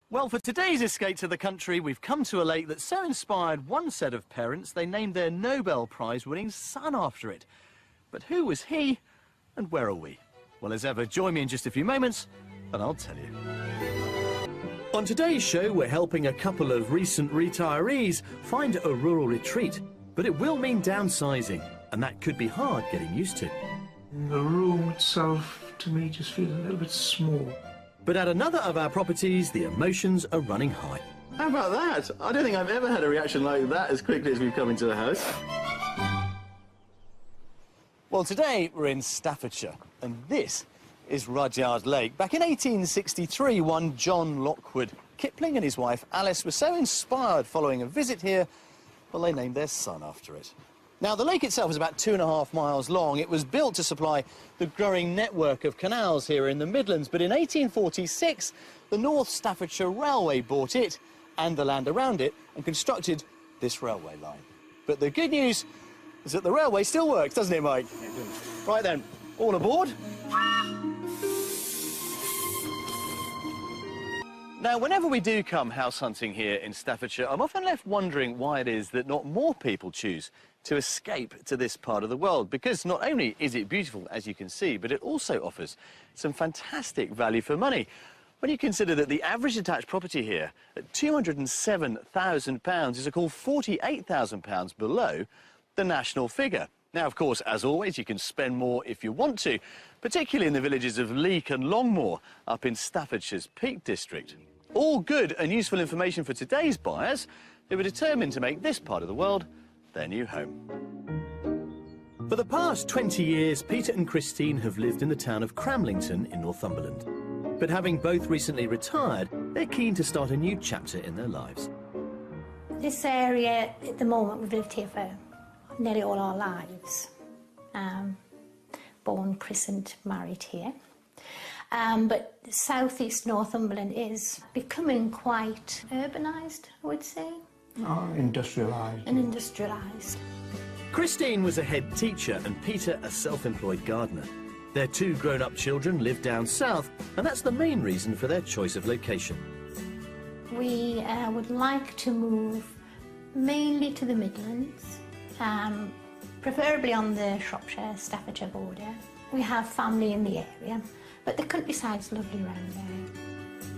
Well, for today's escape to the country, we've come to a lake that so inspired one set of parents they named their Nobel Prize-winning son after it. But who was he, and where are we? Well, as ever, join me in just a few moments, and I'll tell you. On today's show, we're helping a couple of recent retirees find a rural retreat. But it will mean downsizing, and that could be hard getting used to. The room itself, to me, just feels a little bit small. But at another of our properties, the emotions are running high. How about that? I don't think I've ever had a reaction like that as quickly as we've come into the house. Well, today we're in Staffordshire, and this is Rudyard Lake. Back in 1863, one John Lockwood, Kipling and his wife Alice were so inspired following a visit here, well, they named their son after it. Now, the lake itself is about 2.5 miles long. It was built to supply the growing network of canals here in the Midlands, but in 1846, the North Staffordshire Railway bought it and the land around it and constructed this railway line. But the good news is that the railway still works, doesn't it, Mike? Right then, all aboard. Now, whenever we do come house hunting here in Staffordshire, I'm often left wondering why it is that not more people choose to escape to this part of the world, because not only is it beautiful, as you can see, but it also offers some fantastic value for money. When you consider that the average detached property here at £207,000 is a cool £48,000 below the national figure. Now, of course, as always, you can spend more if you want to, particularly in the villages of Leek and Longmoor up in Staffordshire's Peak District. All good and useful information for today's buyers who are determined to make this part of the world their new home. For the past 20 years, Peter and Christine have lived in the town of Cramlington in Northumberland. But having both recently retired, they're keen to start a new chapter in their lives. This area, at the moment, we've lived here for nearly all our lives. Born, christened, married here. But southeast Northumberland is becoming quite urbanised, I would say. Oh, industrialised. And industrialised. Christine was a head teacher and Peter a self-employed gardener. Their two grown-up children live down south, and that's the main reason for their choice of location. We would like to move mainly to the Midlands, preferably on the Shropshire-Staffordshire border. We have family in the area, but the countryside's lovely around there.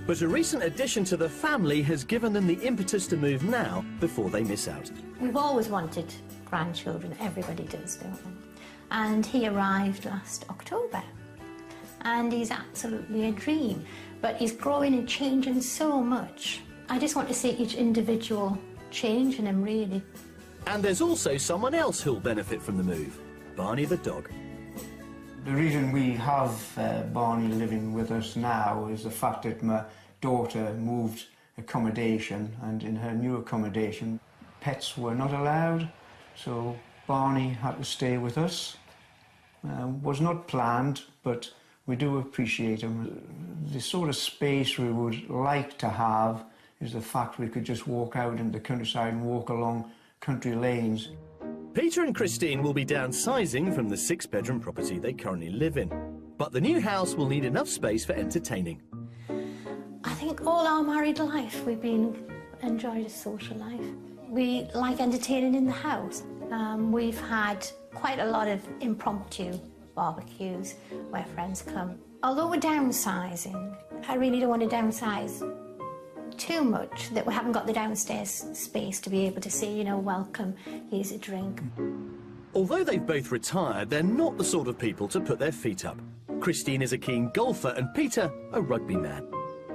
But a recent addition to the family has given them the impetus to move now before they miss out. We've always wanted grandchildren, everybody does, don't they? And he arrived last October, and he's absolutely a dream. But he's growing and changing so much. I just want to see each individual change in him, really. And there's also someone else who'll benefit from the move, Barney the dog. The reason we have Barney living with us now is the fact that my daughter moved accommodation, and in her new accommodation, pets were not allowed, so Barney had to stay with us. Was not planned, but we do appreciate him. The sort of space we would like to have is the fact we could just walk out into the countryside and walk along country lanes. Peter and Christine will be downsizing from the 6-bedroom property they currently live in. But the new house will need enough space for entertaining. I think all our married life we've enjoyed a social life. We like entertaining in the house. We've had quite a lot of impromptu barbecues where friends come. Although we're downsizing, I really don't want to downsize too much that we haven't got the downstairs space to be able to say, you know, welcome, here's a drink. Although they've both retired, they're not the sort of people to put their feet up. Christine is a keen golfer and Peter a rugby man.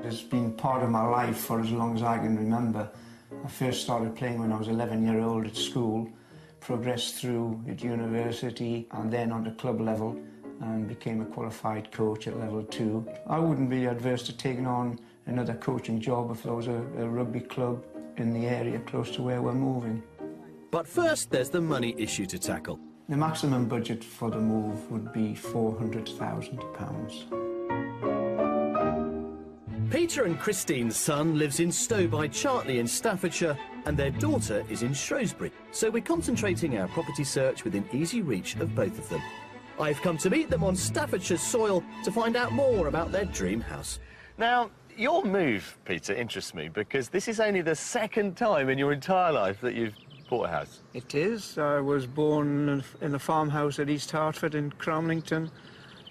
It's been part of my life for as long as I can remember. I first started playing when I was 11-year-old at school, progressed through at university and then onto club level and became a qualified coach at level 2. I wouldn't be adverse to taking on another coaching job if there was a rugby club in the area close to where we're moving. But first, there's the money issue to tackle. The maximum budget for the move would be £400,000. Peter and Christine's son lives in Stow-by-Chartley in Staffordshire, and their daughter is in Shrewsbury, so we're concentrating our property search within easy reach of both of them. I've come to meet them on Staffordshire soil to find out more about their dream house. Now, Your move, Peter, interests me because this is only the second time in your entire life that you've bought a house. It is. I was born in a farmhouse at East Hertford in Cromlington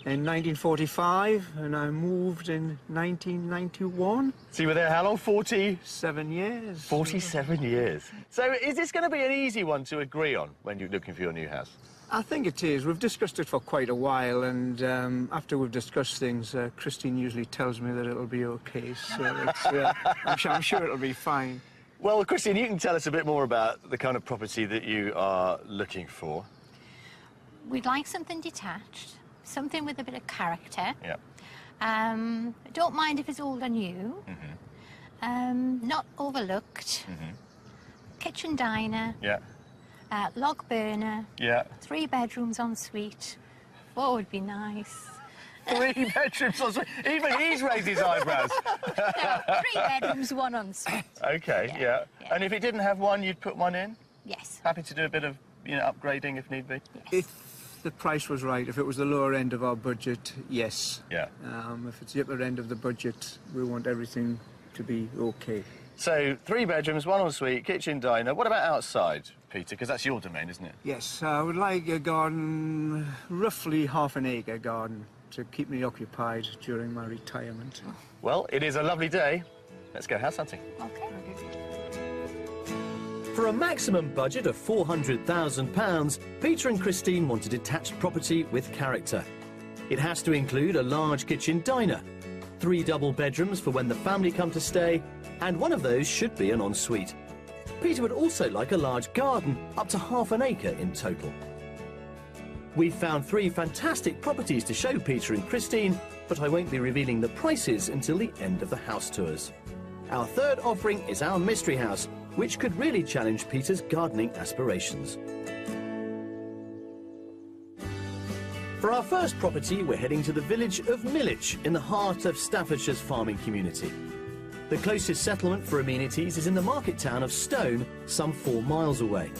in 1945, and I moved in 1991. So you were there how long? 7 years. 47 years. So is this going to be an easy one to agree on when you're looking for your new house? I think it is. We've discussed it for quite a while, and after we've discussed things, Christine usually tells me that it'll be okay, so it's, I'm sure it'll be fine. Well, Christine, you can tell us a bit more about the kind of property that you are looking for. We'd like something detached, something with a bit of character. Yeah. Don't mind if it's old and new. Not overlooked. Kitchen diner. Yeah. Log burner. Yeah. 3 bedrooms en suite. 4 would be nice. 3 bedrooms en suite. Even he's raised his eyebrows. No, 3 bedrooms, 1 en suite. OK, yeah. And if it didn't have one, you'd put one in? Yes. Happy to do a bit of, you know, upgrading if need be? Yes. If the price was right, if it was the lower end of our budget, yes. Yeah. If it's the upper end of the budget, we want everything to be okay. So 3 bedrooms, 1 ensuite, kitchen, diner. What about outside, Peter? Because that's your domain, isn't it? Yes, I would like a garden, roughly half an acre garden, to keep me occupied during my retirement. Well, it is a lovely day. Let's go house hunting. Okay. For a maximum budget of £400,000, Peter and Christine want a detached property with character. It has to include a large kitchen diner, 3 double bedrooms for when the family come to stay, and one of those should be an ensuite. Peter would also like a large garden, up to half an acre in total. We've found 3 fantastic properties to show Peter and Christine, but I won't be revealing the prices until the end of the house tours. Our third offering is our mystery house, which could really challenge Peter's gardening aspirations. For our first property, we're heading to the village of Millwich in the heart of Staffordshire's farming community. The closest settlement for amenities is in the market town of Stone, some 4 miles away.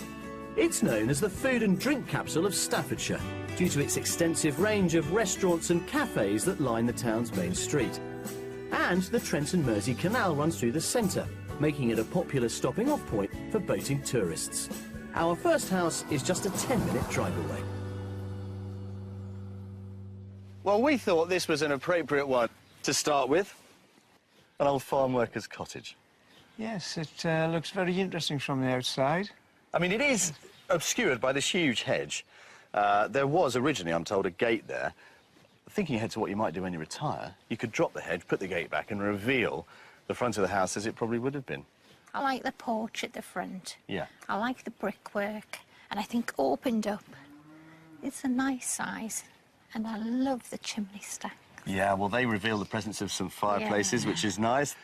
It's known as the food and drink capital of Staffordshire, due to its extensive range of restaurants and cafes that line the town's main street. And the Trent and Mersey Canal runs through the centre, making it a popular stopping-off point for boating tourists. Our first house is just a 10-minute drive away. Well, we thought this was an appropriate one to start with. An old farm worker's cottage. Yes, it looks very interesting from the outside. I mean, it is obscured by this huge hedge. There was originally, I'm told, a gate there. Thinking ahead to what you might do when you retire, you could drop the hedge, put the gate back and reveal the front of the house as it probably would have been. I like the porch at the front. Yeah. I like the brickwork, and I think opened up, it's a nice size, and I love the chimney stack. Yeah, well, they reveal the presence of some fireplaces, which is nice.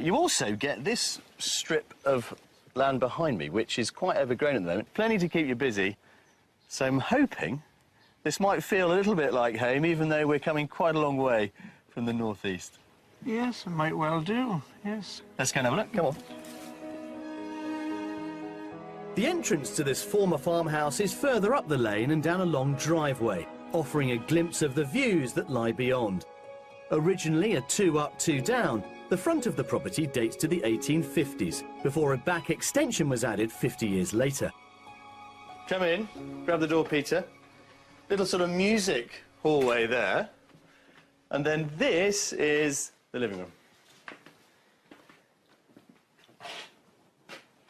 You also get this strip of land behind me, which is quite overgrown at the moment. Plenty to keep you busy. So I'm hoping this might feel a little bit like home, even though we're coming quite a long way from the northeast. Yes, it might well do, yes. Let's go and have a look, come on. The entrance to this former farmhouse is further up the lane and down a long driveway, offering a glimpse of the views that lie beyond. Originally a 2 up, 2 down, the front of the property dates to the 1850s, before a back extension was added 50 years later. Come in, grab the door, Peter. Little sort of music hallway there. And then this is the living room.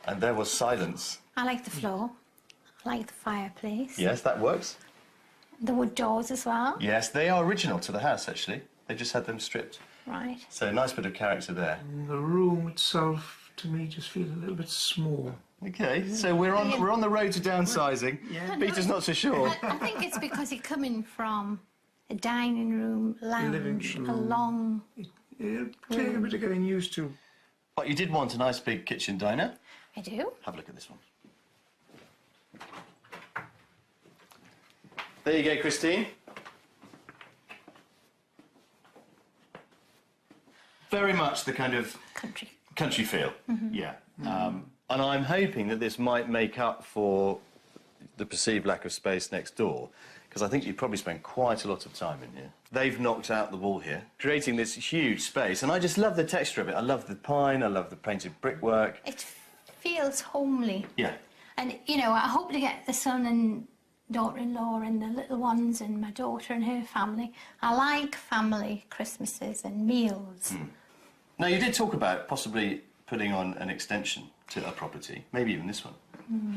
And there was silence. I like the floor. I like the fireplace. Yes, that works. The wood doors as well. Yes, they are original to the house, actually. They just had them stripped. Right. So a nice bit of character there. And the room itself, to me, just feels a little bit small. OK, so we're on the road to downsizing. Yeah. Peter's not so sure. I think it's because you're coming from a dining room, lounge, a long... It'll take a bit of getting used to. But you did want a nice big kitchen diner. I do. Have a look at this one. There you go, Christine. Very much the kind of country feel, yeah. And I'm hoping that this might make up for the perceived lack of space next door. because I think you probably spent quite a lot of time in here. They've knocked out the wall here, creating this huge space, and I just love the texture of it. I love the pine, I love the painted brickwork. It feels homely. Yeah. And, you know, I hope to get the son and daughter-in-law and the little ones and my daughter and her family. I like family Christmases and meals. Now, you did talk about possibly putting on an extension to a property, maybe even this one.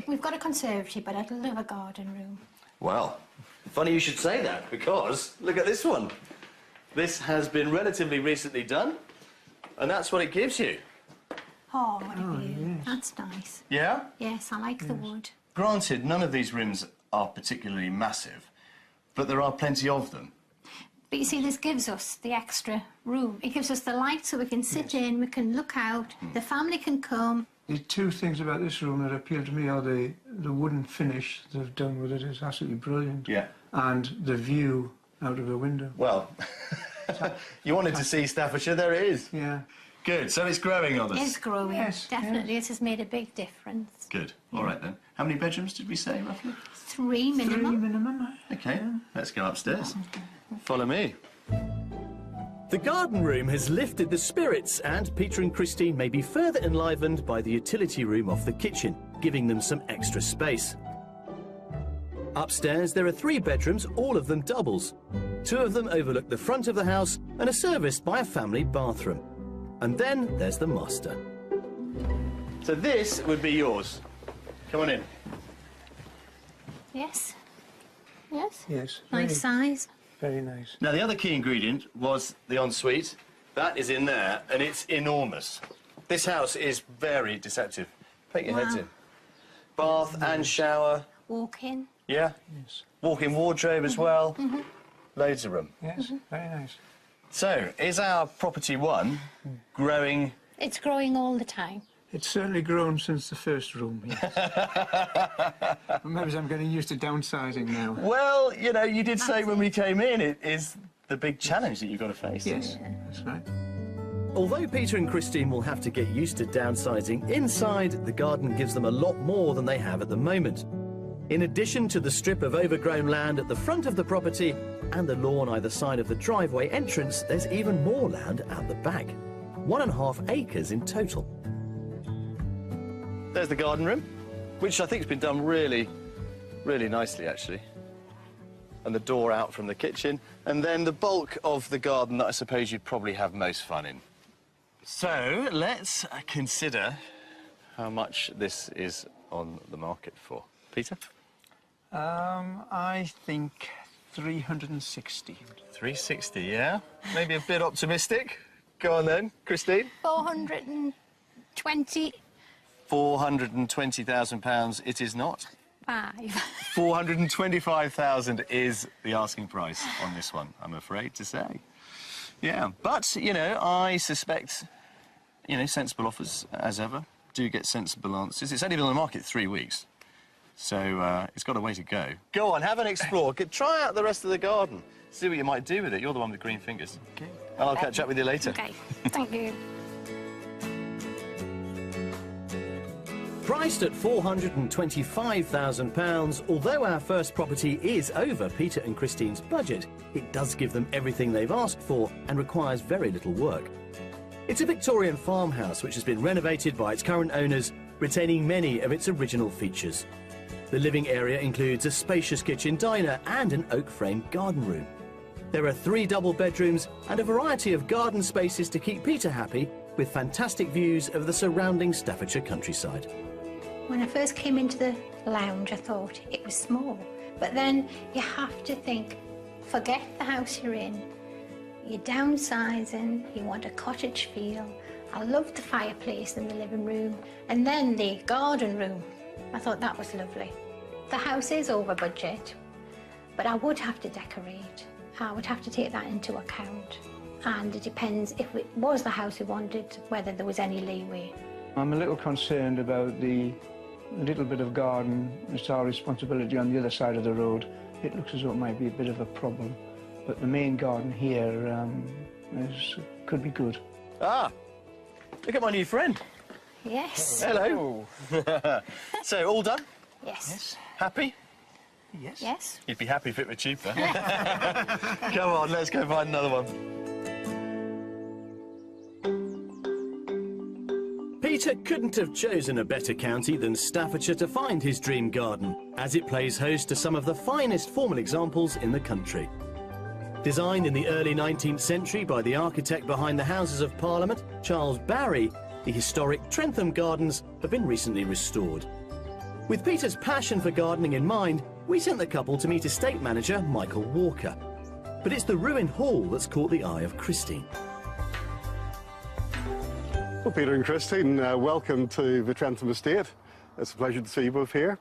We've got a conservatory, but I'd love a garden room. Well, funny you should say that, because look at this one. This has been relatively recently done, and that's what it gives you. Oh, what a view. Yes. That's nice. Yeah? Yes, I like the wood. Granted, none of these rooms are particularly massive, but there are plenty of them. But you see, this gives us the extra room. It gives us the light so we can sit in, we can look out, the family can come. The two things about this room that appeal to me are the wooden finish they've done with it is absolutely brilliant. Yeah. And the view out of the window. Well, you wanted to see Staffordshire, there it is. Yeah. Good, so it's growing on us. It's growing, Yes, definitely. It has made a big difference. Good, all right then. How many bedrooms did we say, roughly? 3 minimum. 3 minimum. OK, let's go upstairs. Follow me. The garden room has lifted the spirits, and Peter and Christine may be further enlivened by the utility room off the kitchen, giving them some extra space. Upstairs there are 3 bedrooms, all of them doubles. 2 of them overlook the front of the house and are serviced by a family bathroom. And then there's the master. So this would be yours. Come on in. Yes. Yes. Yes. Nice size. Very nice. Now, the other key ingredient was the ensuite. That is in there, and it's enormous. This house is very deceptive. Take your heads in. Bath and shower. Walk in. Yeah? Yes. Walk-in wardrobe as well. Loads of room. Yes. Very nice. So, is our property one growing? It's growing all the time. It's certainly grown since the first room. Yes. Maybe I'm getting used to downsizing now. Well, you know, you did say when we came in, it is the big challenge that you've got to face. Yes, that's right. Although Peter and Christine will have to get used to downsizing, inside the garden gives them a lot more than they have at the moment. In addition to the strip of overgrown land at the front of the property and the lawn either side of the driveway entrance, there's even more land out the back. 1.5 acres in total. There's the garden room, which I think has been done really, really nicely, actually. And the door out from the kitchen. And then the bulk of the garden that I suppose you'd probably have most fun in. So, let's consider how much this is on the market for. Peter? I think 360. 360, yeah? Maybe a bit optimistic. Go on then, Christine. 420. £420,000 it is not. 425,000 is the asking price on this one, I'm afraid to say. Yeah, but, you know, I suspect, you know, sensible offers, as ever, do get sensible answers. It's only been on the market 3 weeks, so it's got a way to go. Go on, have an explore. Try out the rest of the garden. See what you might do with it. You're the one with green fingers. Okay. And I'll catch up with you later. OK, thank you. Priced at £425,000, although our first property is over Peter and Christine's budget, it does give them everything they've asked for and requires very little work. It's a Victorian farmhouse which has been renovated by its current owners, retaining many of its original features. The living area includes a spacious kitchen diner and an oak-framed garden room. There are 3 double bedrooms and a variety of garden spaces to keep Peter happy, with fantastic views of the surrounding Staffordshire countryside. When I first came into the lounge, I thought it was small. But then you have to think, forget the house you're in. You're downsizing, you want a cottage feel. I loved the fireplace in the living room. And then the garden room. I thought that was lovely. The house is over budget, but I would have to decorate. I would have to take that into account. And it depends if it was the house we wanted, whether there was any leeway. I'm a little concerned about the little bit of garden. It's our responsibility on the other side of the road. It looks as though it might be a bit of a problem. But the main garden here could be good. Ah, look at my new friend. Yes. Hello. So, all done? Yes. Happy? Yes. Yes. You'd be happy if it were cheaper. Come on, let's go find another one. Peter couldn't have chosen a better county than Staffordshire to find his dream garden, as it plays host to some of the finest formal examples in the country. Designed in the early 19th century by the architect behind the Houses of Parliament, Charles Barry, the historic Trentham Gardens have been recently restored. With Peter's passion for gardening in mind, we sent the couple to meet estate manager Michael Walker. But it's the ruined hall that's caught the eye of Christine. Well, Peter and Christine, welcome to the Trentham Estate. It's a pleasure to see you both here.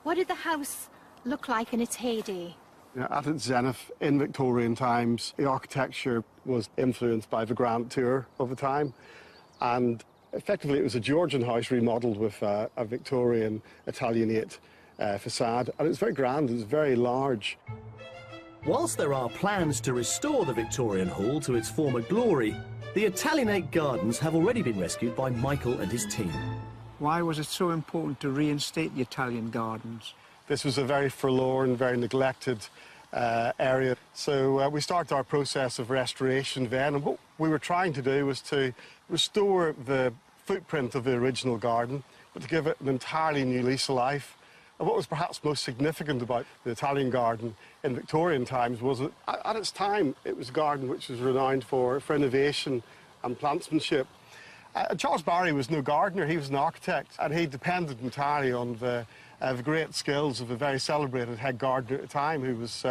What did the house look like in its heyday? At its zenith, in Victorian times, the architecture was influenced by the Grand Tour of the time, and effectively it was a Georgian house remodelled with a Victorian Italianate facade, and it's very grand, it's very large. Whilst there are plans to restore the Victorian hall to its former glory, the Italianate gardens have already been rescued by Michael and his team. Why was it so important to reinstate the Italian gardens? This was a very forlorn, very neglected area. So we started our process of restoration then, and what we were trying to do was to restore the footprint of the original garden, but to give it an entirely new lease of life. And what was perhaps most significant about the Italian garden in Victorian times was that at its time it was a garden which was renowned for innovation and plantsmanship. Charles Barry was no gardener, he was an architect, and he depended entirely on the great skills of a very celebrated head gardener at the time, who was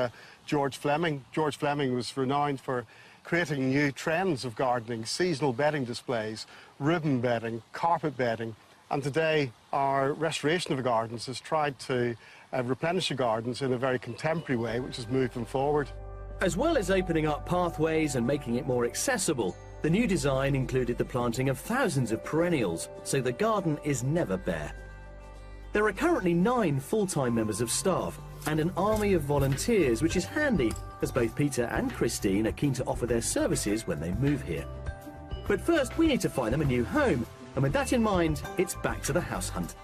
George Fleming. George Fleming was renowned for creating new trends of gardening, seasonal bedding displays, ribbon bedding, carpet bedding. And today, our restoration of the gardens has tried to replenish the gardens in a very contemporary way, which has moved them forward. As well as opening up pathways and making it more accessible, the new design included the planting of thousands of perennials, so the garden is never bare. There are currently 9 full-time members of staff and an army of volunteers, which is handy, as both Peter and Christine are keen to offer their services when they move here. But first, we need to find them a new home, and with that in mind, it's back to the house hunt.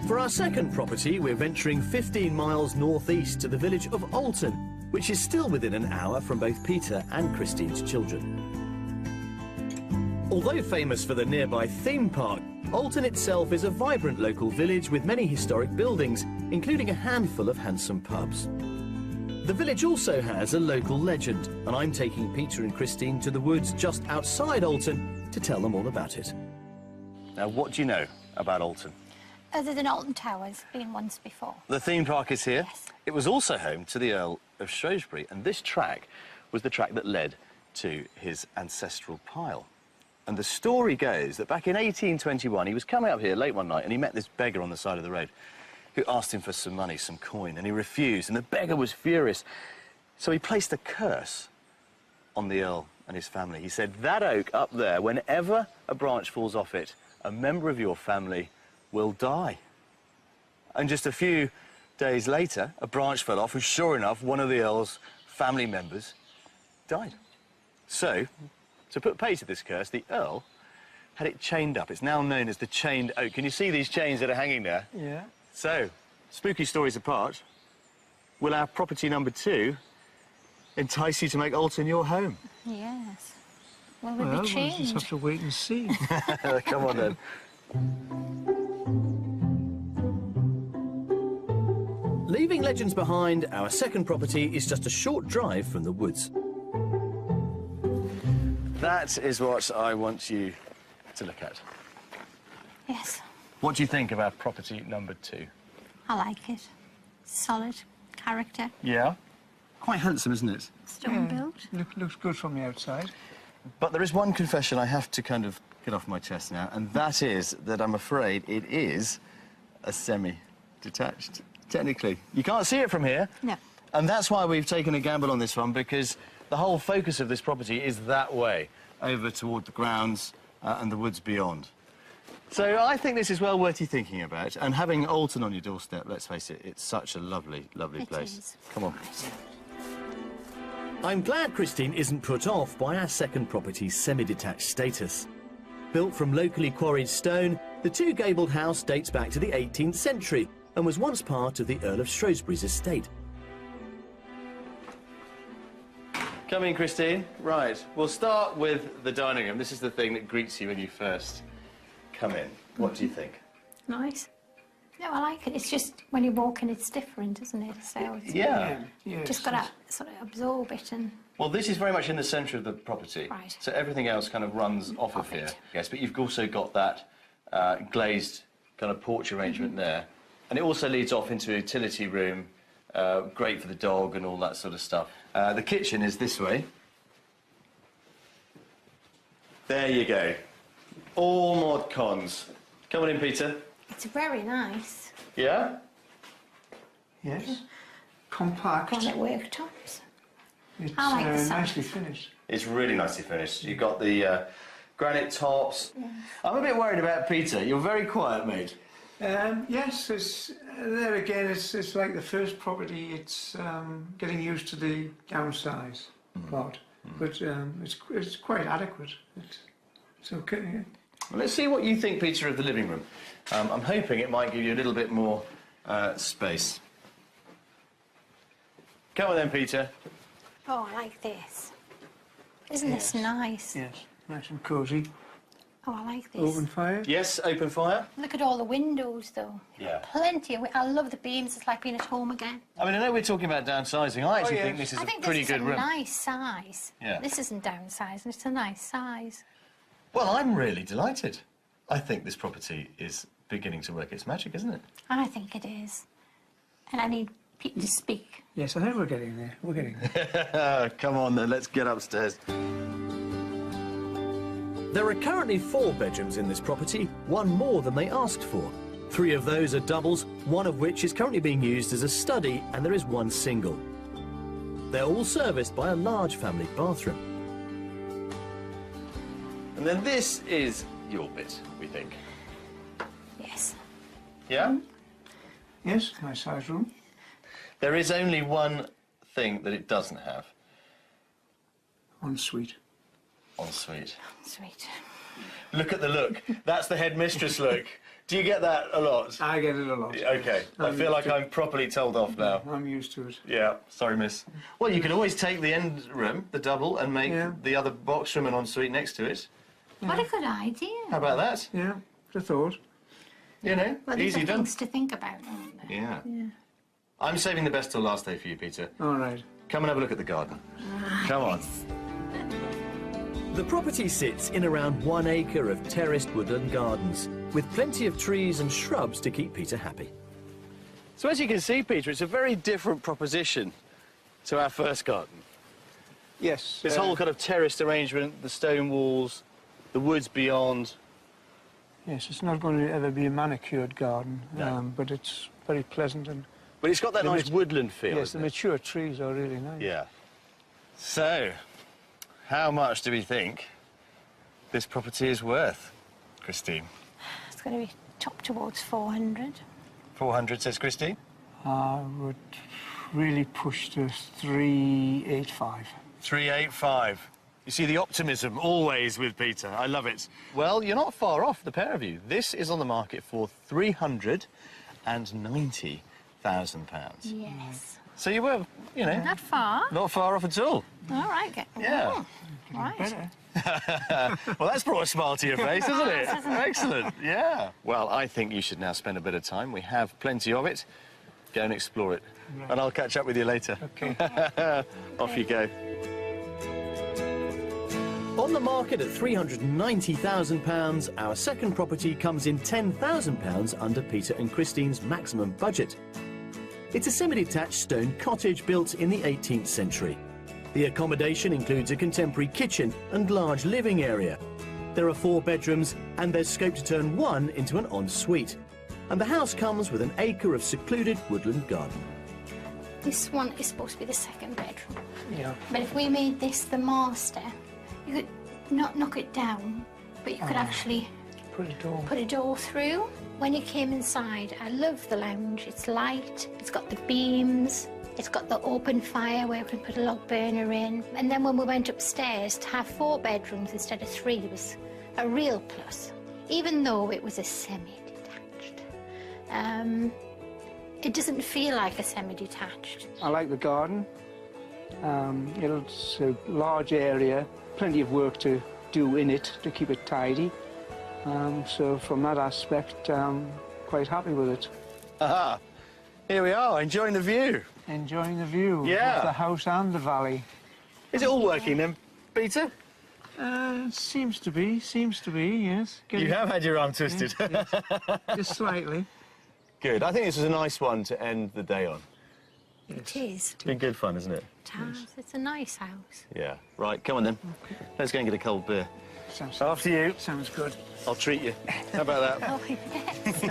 For our second property, we're venturing 15 miles northeast to the village of Alton, which is still within an hour from both Peter and Christine's children. Although famous for the nearby theme park, Alton itself is a vibrant local village with many historic buildings, including a handful of handsome pubs. The village also has a local legend, and I'm taking Peter and Christine to the woods just outside Alton to tell them all about it. Now, what do you know about Alton? Other than Alton Towers being once before. The theme park is here. Yes. It was also home to the Earl of Shrewsbury, and this track was the track that led to his ancestral pile. And the story goes that back in 1821, he was coming up here late one night and he met this beggar on the side of the road who asked him for some money, some coin, and he refused, and the beggar was furious. So he placed a curse on the Earl and his family. He said, that oak up there, whenever a branch falls off it, a member of your family will die. And just a few days later, a branch fell off, and sure enough, one of the Earl's family members died. So, to put pay to this curse, the Earl had it chained up. It's now known as the chained oak. Can you see these chains that are hanging there? Yeah. So, spooky stories apart, will our property number 2 entice you to make Alton your home? Yes. Well, we'll Well, be we'll just changed. have to wait and see. Come on then. Leaving legends behind, our second property is just a short drive from the woods. That is what I want you to look at. Yes, What do you think of our property number 2? I like it. Solid character, Yeah? Quite handsome, isn't it? stone built. Looks good from the outside. But there is one confession I have to kind of get off my chest now, and that is that I'm afraid it is a semi-detached, technically. You can't see it from here. No. And that's why we've taken a gamble on this one, because the whole focus of this property is that way, over toward the grounds and the woods beyond. So I think this is well worth you thinking about, and having Alton on your doorstep, let's face it, it's such a lovely, lovely It place. is. Come on. I'm glad Christine isn't put off by our second property's semi-detached status. Built from locally quarried stone, the two-gabled house dates back to the 18th century and was once part of the Earl of Shrewsbury's estate. Come in, Christine. Right, we'll start with the dining room. This is the thing that greets you when you first come in. What do you think? Nice. No, I like it. It's just when you walk in, it's different, isn't it? So it's just got to sort of absorb it and... Well, this is very much in the centre of the property. Right. So everything else kind of runs off of here. Yes, but you've also got that glazed kind of porch arrangement there. And it also leads off into a utility room, great for the dog and all that sort of stuff. The kitchen is this way. There you go. All mod cons. Come on in, Peter. It's very nice. Yeah? Yes. Compact. Granite worktops. It's I like the sound. nicely finished. It's really nicely finished. You've got the granite tops. Yeah. I'm a bit worried about Peter. You're very quiet, mate. Yes, it's, there again, it's like the first property. It's getting used to the downsize part, but it's quite adequate. It's okay. Yeah. Well, let's see what you think, Peter, of the living room. I'm hoping it might give you a little bit more space. Come on then, Peter. Oh, I like this. Isn't this nice? Yes, nice and cosy. Oh, I like this. Open fire. Yes, open fire. Look at all the windows, though. Yeah. Plenty of... I love the beams. It's like being at home again. I mean, I know we're talking about downsizing. I actually think this is a pretty good room. I think this is a nice size. Yeah. This isn't downsizing. It's a nice size. Well, I'm really delighted. I think this property is beginning to work its magic, isn't it? I think it is. And I need Pete to speak. Yes, I think we're getting there. We're getting there. Come on, then. Let's get upstairs. There are currently 4 bedrooms in this property, one more than they asked for. 3 of those are doubles, one of which is currently being used as a study, and there is 1 single. They're all serviced by a large family bathroom. And then this is your bit, we think. Yes. Yeah? Yes, nice size room. There is only one thing that it doesn't have. Ensuite. Ensuite. Sweet. Look at the look. That's the headmistress look. Do you get that a lot? I get it a lot. OK. I feel like I'm properly told off now. I'm used to it. Yeah. Sorry, miss. Well, you can always take the end room, the double, and make the other box room an ensuite next to it. What a good idea. How about that? Yeah, the thought. You know, Well, these easy are done. things to think about, aren't they? Yeah. I'm saving the best till last day for you, Peter. All right. Come and have a look at the garden. Come on. The property sits in around 1 acre of terraced woodland gardens, with plenty of trees and shrubs to keep Peter happy. So as you can see, Peter, it's a very different proposition to our first garden. Yes. This whole kind of terraced arrangement, the stone walls, the woods beyond. Yes, it's not going to ever be a manicured garden, No. but it's very pleasant and... But it's got that nice woodland feel. Yes, the isn't it? mature trees are really nice. Yeah. So, how much do we think this property is worth, Christine? It's going to be top towards 400. 400, says Christine. I would really push to 385. 385. You see the optimism always with Peter. I love it. Well, you're not far off, the pair of you. This is on the market for £390,000. Yes. So you were, you know, Not far. not far off at all. All right. Yeah. Right. Better. Well, that's brought a smile to your face, hasn't it? Excellent, yeah. Well, I think you should now spend a bit of time. We have plenty of it. Go and explore it. Right. And I'll catch up with you later. Okay. Off you go. On the market at £390,000, our second property comes in £10,000 under Peter and Christine's maximum budget. It's a semi-detached stone cottage built in the 18th century. The accommodation includes a contemporary kitchen and large living area. There are 4 bedrooms and there's scope to turn 1 into an ensuite. And the house comes with an acre of secluded woodland garden. This one is supposed to be the second bedroom. Yeah. But if we made this the master, you could not knock it down, but you could actually Put a door. put a door through. When you came inside, I love the lounge. It's light, it's got the beams, it's got the open fire where we can put a log burner in. And then when we went upstairs, to have 4 bedrooms instead of 3 was a real plus. Even though it was a semi-detached, it doesn't feel like a semi-detached. I like the garden. It's a large area, plenty of work to do in it to keep it tidy. So from that aspect, I'm quite happy with it. Aha! Here we are, enjoying the view. Enjoying the view Yeah. of the house and the valley. Is it all working then, Peter? Seems to be, yes. You have had your arm twisted. Yes. Just slightly. Good. I think this was a nice one to end the day on. It is. It's been good fun, isn't it? It has. It's a nice house. Yeah. Right, come on then. Okay. Let's go and get a cold beer. Sounds, After you. sounds good. I'll treat you. How about that? Oh, yes.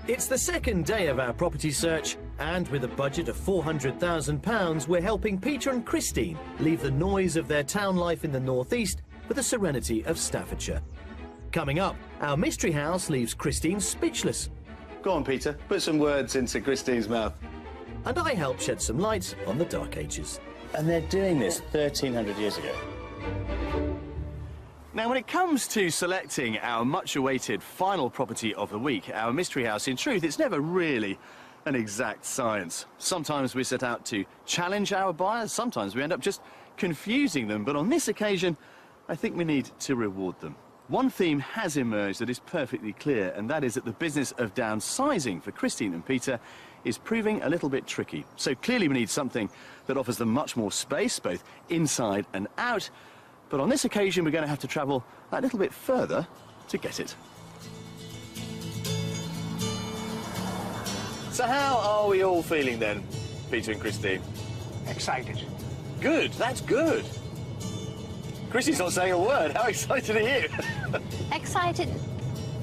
It's the second day of our property search, and with a budget of £400,000, we're helping Peter and Christine leave the noise of their town life in the northeast for the serenity of Staffordshire. Coming up, our mystery house leaves Christine speechless, Go on, Peter. Put some words into Christine's mouth. and I help shed some light on the Dark Ages. And they're doing this 1,300 years ago. Now, when it comes to selecting our much-awaited final property of the week, our mystery house, in truth, it's never really an exact science. Sometimes we set out to challenge our buyers, sometimes we end up just confusing them, but on this occasion, I think we need to reward them. One theme has emerged that is perfectly clear, and that is that the business of downsizing for Christine and Peter is proving a little bit tricky. So clearly we need something that offers them much more space, both inside and out. But on this occasion, we're going to have to travel a little bit further to get it. So how are we all feeling then, Peter and Christine? Excited. Good, that's good. Christine's not saying a word. How excited are you? Excited,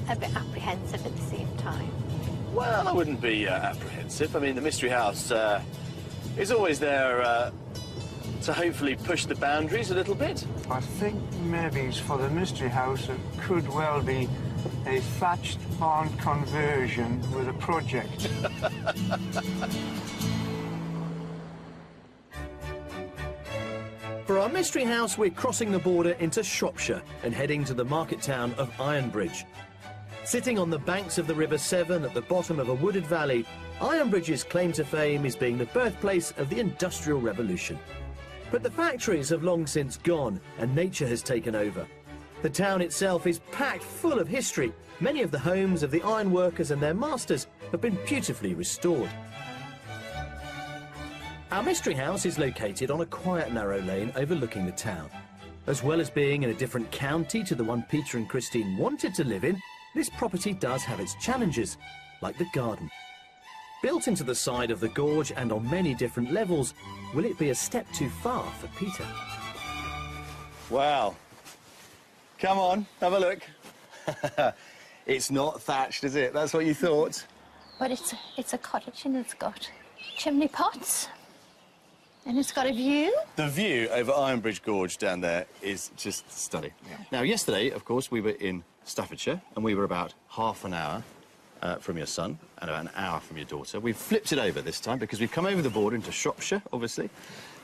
a bit apprehensive at the same time. Well, I wouldn't be apprehensive. I mean, the mystery house is always there to hopefully push the boundaries a little bit. I think maybe it's for the mystery house. It could well be a thatched barn conversion with a project. For our mystery house, we're crossing the border into Shropshire and heading to the market town of Ironbridge. Sitting on the banks of the River Severn at the bottom of a wooded valley, Ironbridge's claim to fame is being the birthplace of the Industrial Revolution. But the factories have long since gone and nature has taken over. The town itself is packed full of history. Many of the homes of the ironworkers and their masters have been beautifully restored. Our mystery house is located on a quiet narrow lane overlooking the town. As well as being in a different county to the one Peter and Christine wanted to live in, this property does have its challenges, like the garden. Built into the side of the gorge and on many different levels, will it be a step too far for Peter? Wow. Come on, have a look. It's not thatched, is it? That's what you thought? But it's a cottage and it's got chimney pots. And it's got a view. The view over Ironbridge Gorge down there is just stunning. Yeah. Now, yesterday, of course, we were in Staffordshire, and we were about half an hour from your son and about an hour from your daughter. We've flipped it over this time because we've come over the border into Shropshire, obviously.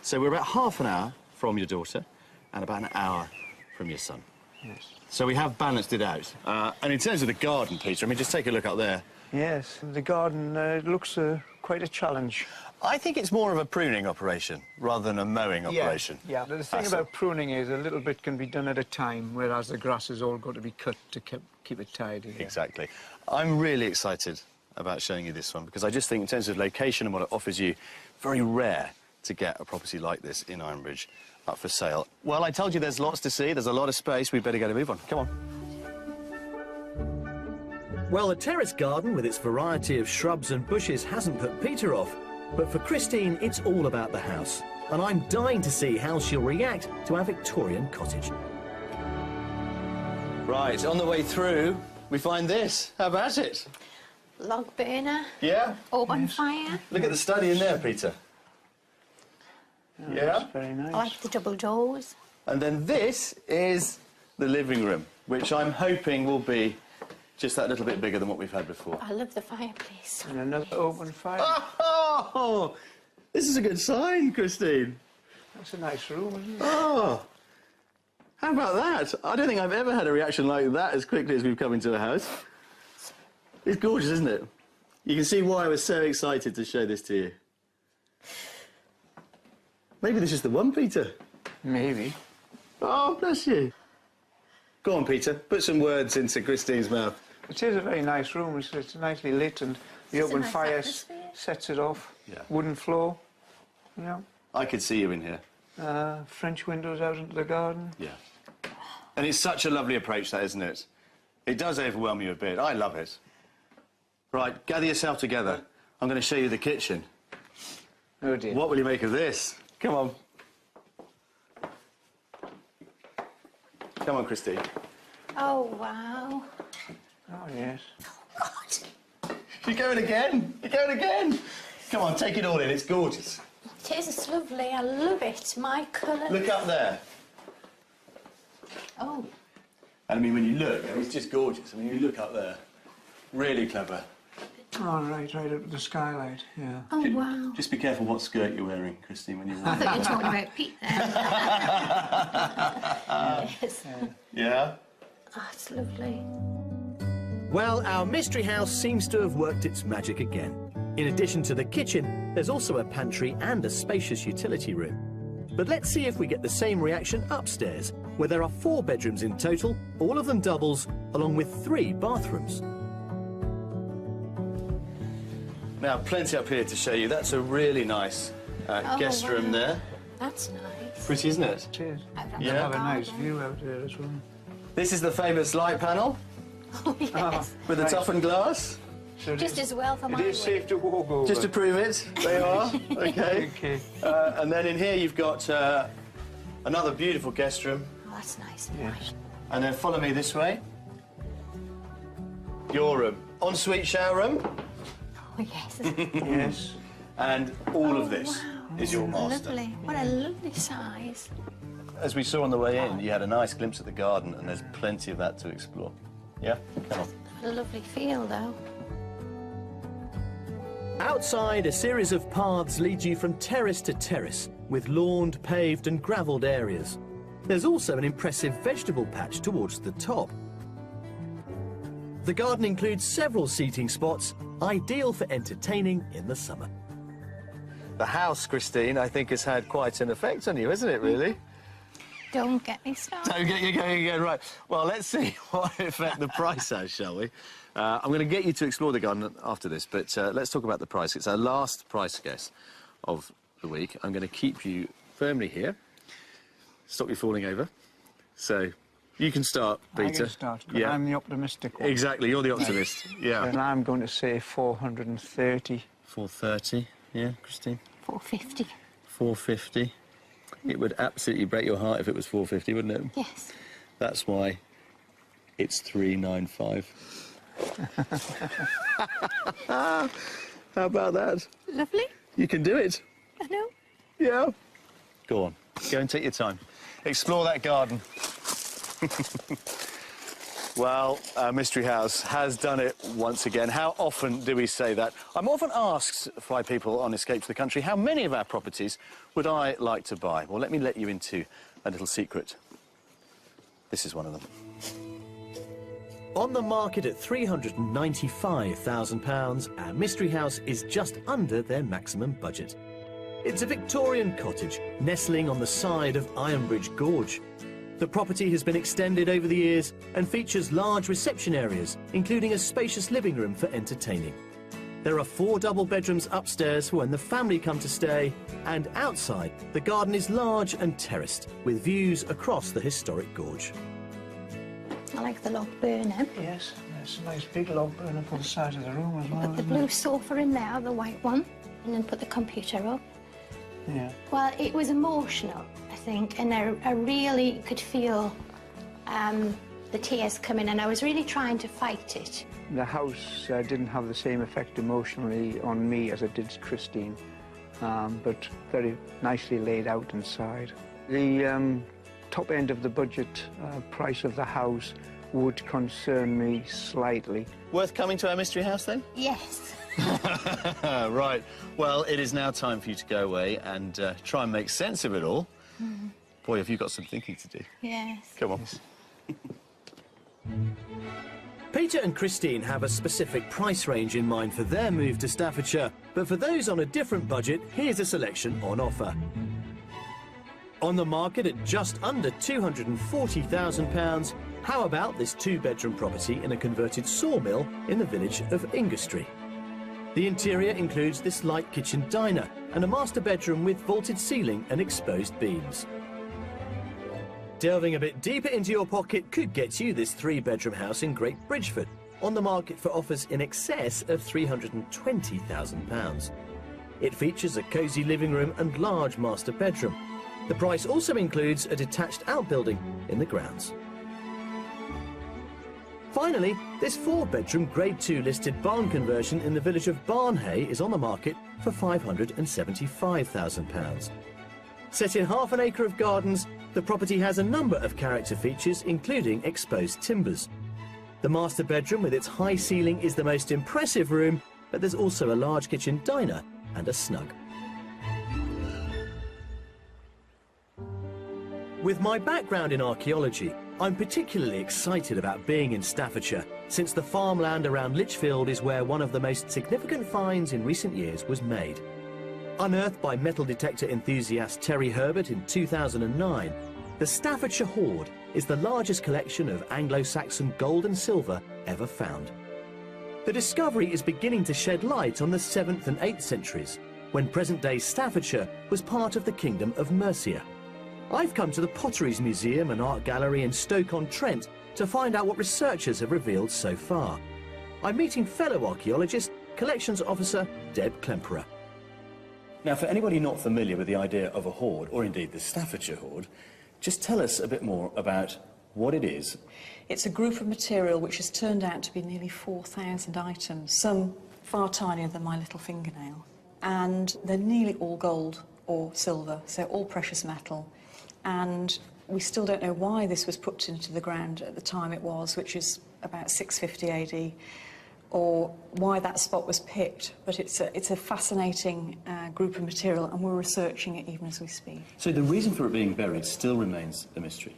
So we're about half an hour from your daughter and about an hour from your son. Yes. So we have balanced it out. And in terms of the garden, Peter, I mean, just take a look up there. Yes, the garden looks quite a challenge. I think it's more of a pruning operation rather than a mowing operation. Yeah, the thing about pruning is a little bit can be done at a time, whereas the grass has all got to be cut to keep it tidy. Yeah. Exactly. I'm really excited about showing you this one because I just think in terms of location and what it offers you, very rare to get a property like this in Ironbridge up for sale. Well, I told you there's lots to see, there's a lot of space, we better get a move on. Come on. Well, the terrace garden with its variety of shrubs and bushes hasn't put Peter off. But for Christine, it's all about the house. And I'm dying to see how she'll react to our Victorian cottage. Right, on the way through, we find this. How about it? Log burner. Yeah? Open fire. Look at the study in there, Peter. Oh, Yeah? That's very nice. I like the double doors. And then this is the living room, which I'm hoping will be just that little bit bigger than what we've had before. I love the fireplace. And another open fire. Oh, this is a good sign, Christine. That's a nice room, isn't it? Oh, how about that? I don't think I've ever had a reaction like that as quickly as we've come into the house. It's gorgeous, isn't it? You can see why I was so excited to show this to you. Maybe this is the one, Peter. Maybe. Oh, bless you. Go on, Peter. Put some words into Christine's mouth. It is a very nice room. It's nicely lit, and the open nice fire atmosphere. sets it off. Yeah. Wooden floor. Yeah. I could see you in here. French windows out into the garden. Yeah. And it's such a lovely approach, that, isn't it? It does overwhelm you a bit. I love it. Right, gather yourself together. I'm going to show you the kitchen. Oh dear. What will you make of this? Come on. Come on, Christine. Oh, wow. Oh yes. God. You're going again. You're going again. Come on, take it all in. It's gorgeous. It is, it's lovely. I love it. My colour. Look up there. Oh. And I mean, when you look, I mean, it's just gorgeous. I mean, you look up there. Really clever. Oh, right up at the skylight, yeah. Oh, wow. Just be careful what skirt you're wearing, Christine, when you're I wearing thought you were talking about Pete then. Yes. Yeah? Oh, it's lovely. Well, our mystery house seems to have worked its magic again. In addition to the kitchen, there's also a pantry and a spacious utility room. But let's see if we get the same reaction upstairs, where there are 4 bedrooms in total, all of them doubles, along with 3 bathrooms. Now, plenty up here to show you. That's a really nice guest wow. room there. That's nice. Pretty, isn't it? It is. Yeah. Have a nice view out there as well. This is the famous light panel Oh, yes. with the Right. toughened glass. So Just as well for my it is work. safe to walk over. Just to prove it, they are. Okay. Okay. And then in here you've got another beautiful guest room. Oh, that's nice. Yeah. Right. And then follow me this way. Your room. Ensuite shower room. Oh, yes. Yes. And all of this wow. is your master. Lovely. What a lovely size. As we saw on the way in, you had a nice glimpse of the garden, and there's plenty of that to explore. Yeah? Come on. What a lovely feel, though. Outside, a series of paths lead you from terrace to terrace, with lawned, paved and gravelled areas. There's also an impressive vegetable patch towards the top. The garden includes several seating spots, ideal for entertaining in the summer. The house, Christine, I think has had quite an effect on you, isn't it, really? Don't get me started. Don't get you going again, right. Well, let's see what effect the price has, shall we? I'm going to get you to explore the garden after this, but let's talk about the price. It's our last price guess of the week. I'm going to keep you firmly here, stop you falling over. So you can start, Peter. I can start. Yeah. I'm the optimistic one. Exactly, you're the optimist. Yeah. And I'm going to say 430. 430, yeah, Christine? 450. 450. It would absolutely break your heart if it was 450, wouldn't it? Yes. That's why it's 395. How about that? Lovely. You can do it. I know. Yeah. Go on. Go and take your time. Explore that garden. Well, our mystery house has done it once again. How often do we say that? I'm often asked by people on Escape to the Country, how many of our properties would I like to buy? Well, let me let you into a little secret. This is one of them. On the market at £395,000, our mystery house is just under their maximum budget. It's a Victorian cottage nestling on the side of Ironbridge Gorge. The property has been extended over the years and features large reception areas, including a spacious living room for entertaining. There are 4 double bedrooms upstairs for when the family come to stay, and outside, the garden is large and terraced, with views across the historic gorge. I like the log burner. Yes, there's a nice big log burner on the side of the room as well. Put the isn't blue sofa in there, the white one, and then put the computer up. it? Yeah. Well, it was emotional, I think, and I really could feel the tears coming, and I was really trying to fight it. The house didn't have the same effect emotionally on me as it did Christine, but very nicely laid out inside. The top end of the budget price of the house would concern me slightly. Worth coming to our mystery house, then? Yes. Right. Well, it is now time for you to go away and try and make sense of it all. Boy, have you got some thinking to do. Yes. Come on. Peter and Christine have a specific price range in mind for their move to Staffordshire, but for those on a different budget, here's a selection on offer. On the market at just under £240,000, how about this two-bedroom property in a converted sawmill in the village of Ingestry? The interior includes this light kitchen diner and a master bedroom with vaulted ceiling and exposed beams. Delving a bit deeper into your pocket could get you this three-bedroom house in Great Bridgeford, on the market for offers in excess of £320,000. It features a cosy living room and large master bedroom. The price also includes a detached outbuilding in the grounds. Finally, this four-bedroom Grade 2 listed barn conversion in the village of Barnhay is on the market for £575,000. Set in half an acre of gardens, the property has a number of character features, including exposed timbers. The master bedroom with its high ceiling is the most impressive room, but there's also a large kitchen diner and a snug. With my background in archaeology, I'm particularly excited about being in Staffordshire, since the farmland around Lichfield is where one of the most significant finds in recent years was made. Unearthed by metal detector enthusiast Terry Herbert in 2009, the Staffordshire Hoard is the largest collection of Anglo-Saxon gold and silver ever found. The discovery is beginning to shed light on the 7th and 8th centuries, when present-day Staffordshire was part of the Kingdom of Mercia. I've come to the Potteries Museum and Art Gallery in Stoke-on-Trent to find out what researchers have revealed so far. I'm meeting fellow archaeologist, Collections Officer Deb Klemperer. Now, for anybody not familiar with the idea of a hoard, or indeed the Staffordshire Hoard, just tell us a bit more about what it is. It's a group of material which has turned out to be nearly 4,000 items, some far tinier than my little fingernail. And they're nearly all gold or silver, so all precious metal. And we still don't know why this was put into the ground at the time it was, which is about 650 AD, or why that spot was picked. But it's a fascinating group of material, and we're researching it even as we speak. So the reason for it being buried still remains a mystery?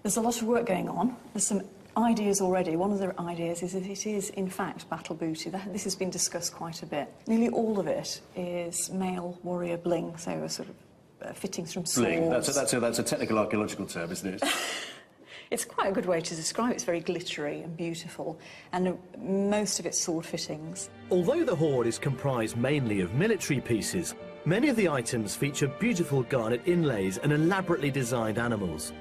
There's a lot of work going on. There's some ideas already. One of the ideas is that it is, in fact, battle booty. This has been discussed quite a bit. Nearly all of it is male warrior bling, so a sort of fittings from swords. Bling. That's a technical archaeological term, isn't it? It's quite a good way to describe it. It's very glittery and beautiful, and most of it's sword fittings. Although the hoard is comprised mainly of military pieces, many of the items feature beautiful garnet inlays and elaborately designed animals.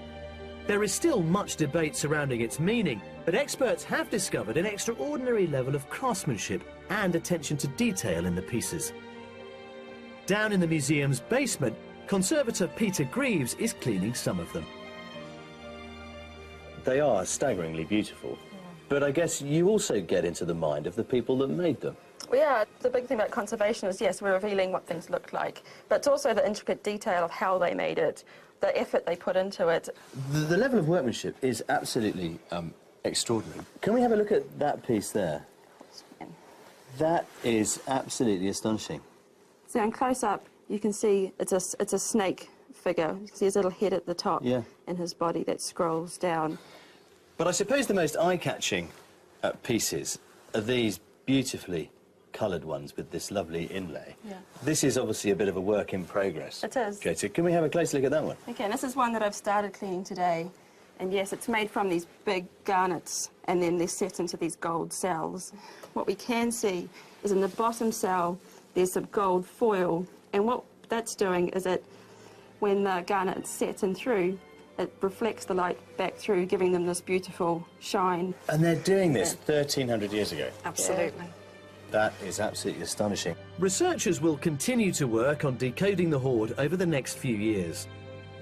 There is still much debate surrounding its meaning, but experts have discovered an extraordinary level of craftsmanship and attention to detail in the pieces. Down in the museum's basement, conservator Peter Greaves is cleaning some of them. They are staggeringly beautiful, but I guess you also get into the mind of the people that made them. Well, yeah, the big thing about conservation is, yes, we're revealing what things look like, but it's also the intricate detail of how they made it, the effort they put into it. The level of workmanship is absolutely extraordinary. Can we have a look at that piece there? That is absolutely astonishing. So in close-up, you can see it's a snake figure. You can see his little head at the top, yeah, and his body that scrolls down. But I suppose the most eye-catching pieces are these beautifully coloured ones with this lovely inlay. Yeah. This is obviously a bit of a work in progress. It is. Okay, so can we have a close look at that one? Okay, and this is one that I've started cleaning today. And yes, it's made from these big garnets, and then they're set into these gold cells. What we can see is in the bottom cell, there's some gold foil. And what that's doing is that when the garnet's set in through, it reflects the light back through, giving them this beautiful shine. And they're doing this 1,300 years ago? Absolutely. That is absolutely astonishing. Researchers will continue to work on decoding the hoard over the next few years.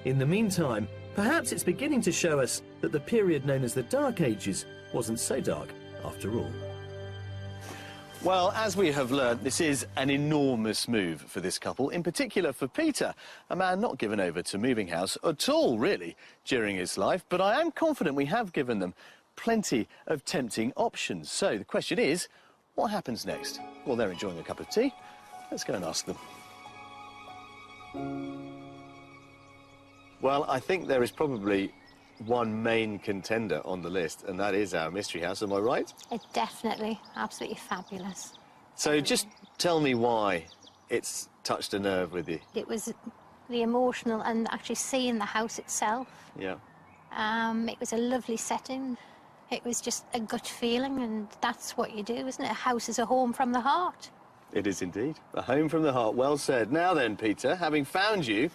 In the meantime, perhaps it's beginning to show us that the period known as the Dark Ages wasn't so dark after all. Well, as we have learned, this is an enormous move for this couple, in particular for Peter, a man not given over to moving house at all, really, during his life. But I am confident we have given them plenty of tempting options. So the question is, What happens next? Well, they're enjoying a cup of tea. Let's go and ask them. Well, I think there is probably one main contender on the list, and that is our mystery house. Am I right? It's definitely absolutely fabulous. So just tell me why it's touched a nerve with you. It was the emotional and actually seeing the house itself. Yeah. It was a lovely setting. It was just a gut feeling, and that's what you do, isn't it? A house is a home from the heart. It is indeed. A home from the heart. Well said. Now then, Peter, having found you,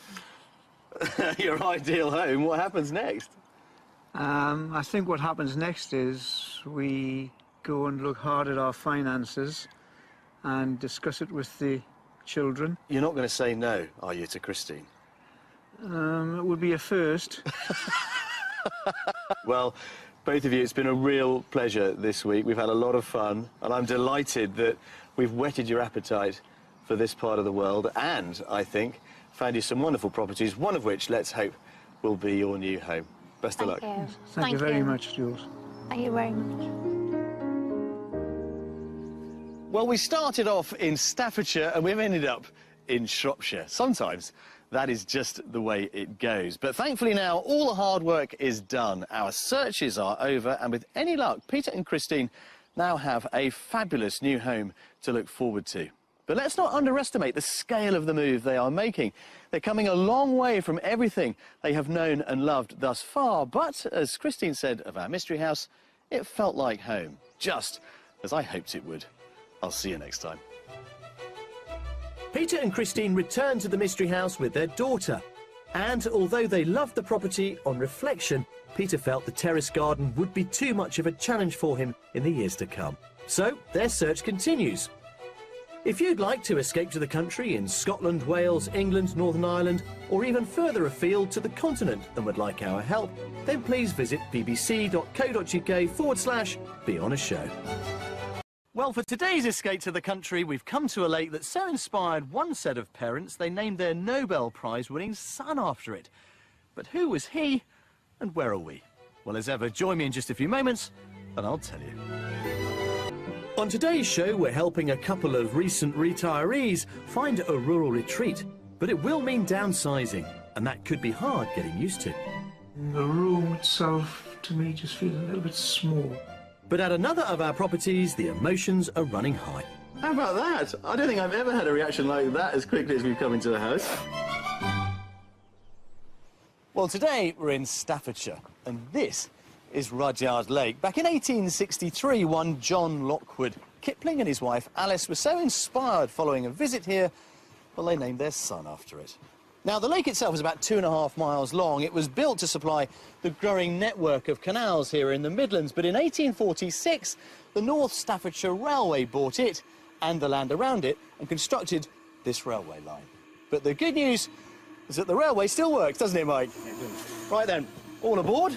your ideal home, what happens next? I think what happens next is we go and look hard at our finances and discuss it with the children. You're not going to say no, are you, to Christine? It would be a first. Well, both of you, it's been a real pleasure this week. We've had a lot of fun, and I'm delighted that we've whetted your appetite for this part of the world, and, I think, found you some wonderful properties, one of which, let's hope, will be your new home. Best of luck. Thank you very much, Jules. Thank you very much. Well, we started off in Staffordshire and we've ended up in Shropshire. Sometimes that is just the way it goes. But thankfully now all the hard work is done. Our searches are over, and with any luck, Peter and Christine now have a fabulous new home to look forward to. But let's not underestimate the scale of the move they are making. They're coming a long way from everything they have known and loved thus far. But, as Christine said of our mystery house, it felt like home, just as I hoped it would. I'll see you next time. Peter and Christine returned to the mystery house with their daughter. And although they loved the property, on reflection, Peter felt the terrace garden would be too much of a challenge for him in the years to come. So their search continues. If you'd like to escape to the country in Scotland, Wales, England, Northern Ireland, or even further afield to the continent and would like our help, then please visit bbc.co.uk/beonashow. Well, for today's escape to the country, we've come to a lake that so inspired one set of parents they named their Nobel Prize-winning son after it. But who was he, and where are we? Well, as ever, join me in just a few moments, and I'll tell you. On today's show, we're helping a couple of recent retirees find a rural retreat. But it will mean downsizing, and that could be hard getting used to. The room itself, to me, just feels a little bit small. But at another of our properties, the emotions are running high. How about that? I don't think I've ever had a reaction like that as quickly as we've come into the house. Well, today we're in Staffordshire, and this is Rudyard Lake. Back in 1863, one John Lockwood. Kipling and his wife Alice were so inspired following a visit here, well, they named their son after it. Now, the lake itself is about 2.5 miles long. It was built to supply the growing network of canals here in the Midlands, but in 1846, the North Staffordshire Railway bought it and the land around it and constructed this railway line. But the good news is that the railway still works, doesn't it, Mike? It does. Right then, all aboard.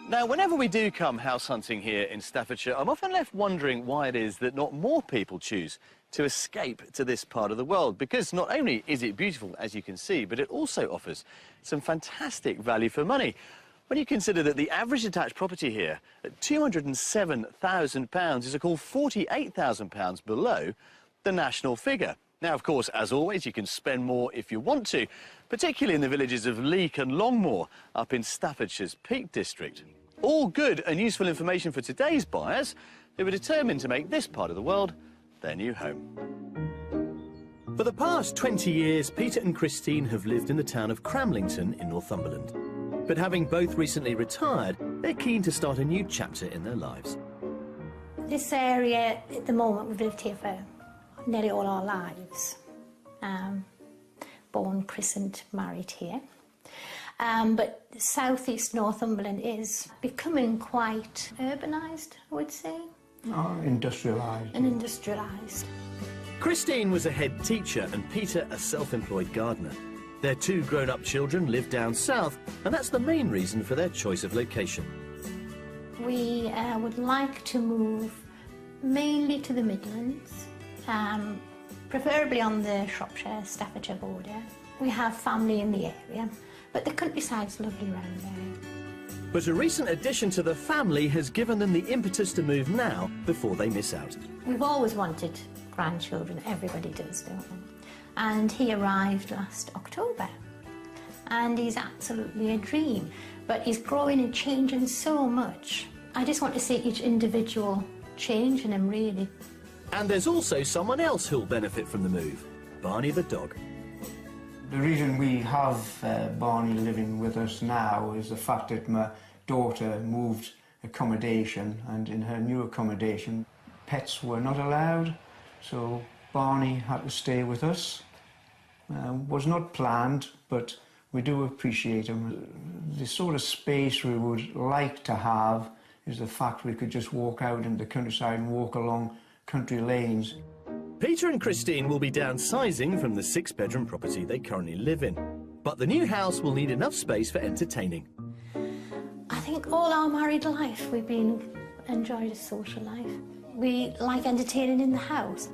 Now, whenever we do come house hunting here in Staffordshire, I'm often left wondering why it is that not more people choose to escape to this part of the world, because not only is it beautiful, as you can see, but it also offers some fantastic value for money. When you consider that the average detached property here at £207,000 is a cool £48,000 below the national figure. Now, of course, as always, you can spend more if you want to, particularly in the villages of Leek and Longmoor up in Staffordshire's Peak District. All good and useful information for today's buyers who are determined to make this part of the world their new home. For the past 20 years, Peter and Christine have lived in the town of Cramlington in Northumberland. But having both recently retired, they're keen to start a new chapter in their lives. This area, at the moment, we've lived here for nearly all our lives. Born, christened, married here. But southeast Northumberland is becoming quite urbanised, I would say. Industrialised. And industrialised. Christine was a head teacher and Peter a self-employed gardener. Their two grown-up children live down south, and that's the main reason for their choice of location. We would like to move mainly to the Midlands, preferably on the Shropshire-Staffordshire border. We have family in the area, but the countryside's lovely around there. But a recent addition to the family has given them the impetus to move now before they miss out. We've always wanted grandchildren, everybody does, don't they? And he arrived last October. And he's absolutely a dream. But he's growing and changing so much. I just want to see each individual change in him, really. And there's also someone else who'll benefit from the move, Barney the dog. The reason we have Barney living with us now is the fact that my daughter moved accommodation, and in her new accommodation pets were not allowed, so Barney had to stay with us. Was not planned, but we do appreciate him. The sort of space we would like to have is the fact we could just walk out into the countryside and walk along country lanes. Peter and Christine will be downsizing from the 6-bedroom property they currently live in. But the new house will need enough space for entertaining. I think all our married life we've enjoyed a social life. We like entertaining in the house.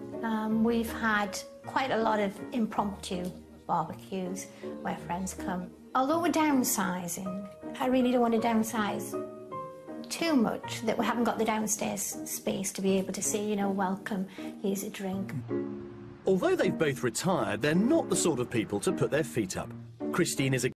We've had quite a lot of impromptu barbecues where friends come. Although we're downsizing, I really don't want to downsize too much that we haven't got the downstairs space to be able to say, you know, welcome, here's a drink. Although they've both retired, they're not the sort of people to put their feet up. Christine is a